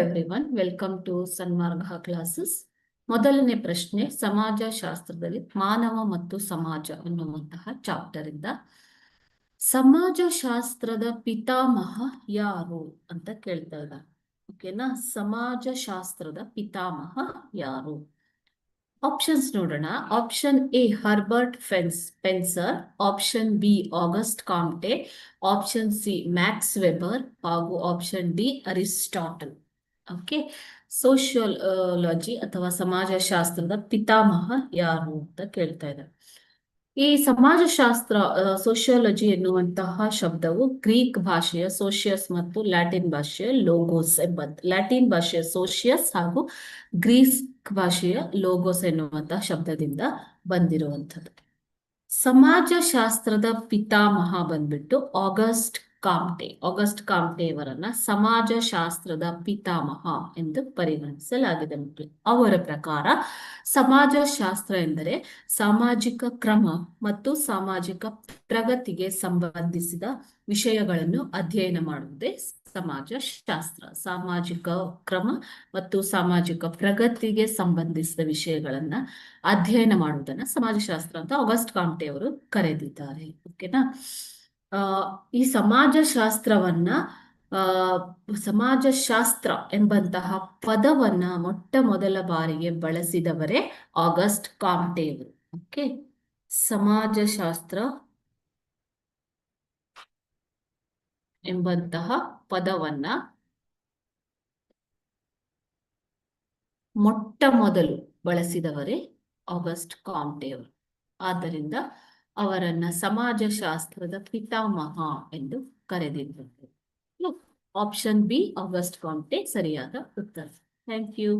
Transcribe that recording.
Everyone, welcome to Sanmarga classes. ಮೊದಲನೇ ಪ್ರಶ್ನೆ, ಸಮಾಜಶಾಸ್ತ್ರದಲ್ಲಿ ಮಾನವ ಮತ್ತು ಸಮಾಜ ಅನ್ನುವಂತಹ ಚಾಪ್ಟರ್ ಇಂದ ಸಮಾಜಶಾಸ್ತ್ರದ ಪಿತಾಮಹ ಯಾರು ಅಂತ ಕೇಳ್ತಾ ಇದ್ದಾರೆ. ಓಕೆನಾ? ಸಮಾಜಶಾಸ್ತ್ರದ ಪಿತಾಮಹ ಯಾರು? ಆಪ್ಷನ್ಸ್ ನೋಡೋಣ. Option A Herbert Spencer, option B August Comte, option C Max Weber ಹಾಗೂ option D Aristotle. Okay, sociology ಅಥವಾ ಸಮಾಜಶಾಸ್ತ್ರದ ಪಿತಾಮಹ ಯಾರು ಅಂತ ಕೇಳ್ತಾ ಇದ್ದಾರೆ. ಈ ಸಮಾಜಶಾಸ್ತ್ರ ಸೋಷಿಯಾಲಜಿ ಎನ್ನುವಂತಹ ಶಬ್ದವು ಗ್ರೀಕ್ ಭಾಷೆಯ ಸೋಷಿಯಸ್ ಮತ್ತು ಲ್ಯಾಟಿನ್ ಭಾಷೆಯ ಲೋಗೋಸ್ ಲ್ಯಾಟಿನ್ ಭಾಷೆಯ ಸೋಷಿಯಸ್ ಹಾಗೂ ಗ್ರೀಕ್ ಭಾಷೆಯ ಲೋಗೋಸ್ ಎನ್ನುವಂತಹ ಶಬ್ದದಿಂದ ಬಂದಿರುವಂಥದ್ದು. ಸಮಾಜಶಾಸ್ತ್ರದ ಪಿತಾಮಹ ಬಂದ್ಬಿಟ್ಟು ಆಗಸ್ಟ್ ಕಾಮ್ಟೆ ಅವರನ್ನ ಸಮಾಜಶಾಸ್ತ್ರದ ಪಿತಾಮಹ ಎಂದು ಪರಿಗಣಿಸಲಾಗಿದೆ. ಅವರ ಪ್ರಕಾರ ಸಮಾಜಶಾಸ್ತ್ರ ಎಂದರೆ ಸಾಮಾಜಿಕ ಕ್ರಮ ಮತ್ತು ಸಾಮಾಜಿಕ ಪ್ರಗತಿಗೆ ಸಂಬಂಧಿಸಿದ ವಿಷಯಗಳನ್ನು ಅಧ್ಯಯನ ಮಾಡುವುದೇ ಸಮಾಜಶಾಸ್ತ್ರ. ಸಾಮಾಜಿಕ ಕ್ರಮ ಮತ್ತು ಸಾಮಾಜಿಕ ಪ್ರಗತಿಗೆ ಸಂಬಂಧಿಸಿದ ವಿಷಯಗಳನ್ನ ಅಧ್ಯಯನ ಮಾಡುವುದನ್ನ ಸಮಾಜಶಾಸ್ತ್ರ ಅಂತ ಆಗಸ್ಟ್ ಕಾಮ್ಟೆ ಅವರು ಕರೆದಿದ್ದಾರೆ. ಓಕೆನಾ? ಈ ಸಮಾಜಶಾಸ್ತ್ರವನ್ನ ಸಮಾಜಶಾಸ್ತ್ರ ಎಂಬಂತಹ ಪದವನ್ನ ಮೊಟ್ಟ ಮೊದಲ ಬಾರಿಗೆ ಬಳಸಿದವರೇ ಆಗಸ್ಟ್ ಕಾಮ್ಟೆ ಅವರು. ಓಕೆ, ಸಮಾಜಶಾಸ್ತ್ರ ಎಂಬಂತಹ ಪದವನ್ನ ಮೊಟ್ಟ ಮೊದಲು ಬಳಸಿದವರೇ ಆಗಸ್ಟ್ ಕಾಮ್ಟೆ ಅವರು. ಆದ್ದರಿಂದ ಅವರನ್ನ ಸಮಾಜಶಾಸ್ತ್ರದ ಪಿತಾಮಹ ಎಂದು ಕರೆದಿದ್ದಾರೆ. ಆಪ್ಷನ್ ಬಿ ಆಗಸ್ಟ್ ಕಾಮ್ಟೆ ಸರಿಯಾದ ಉತ್ತರ. Thank you.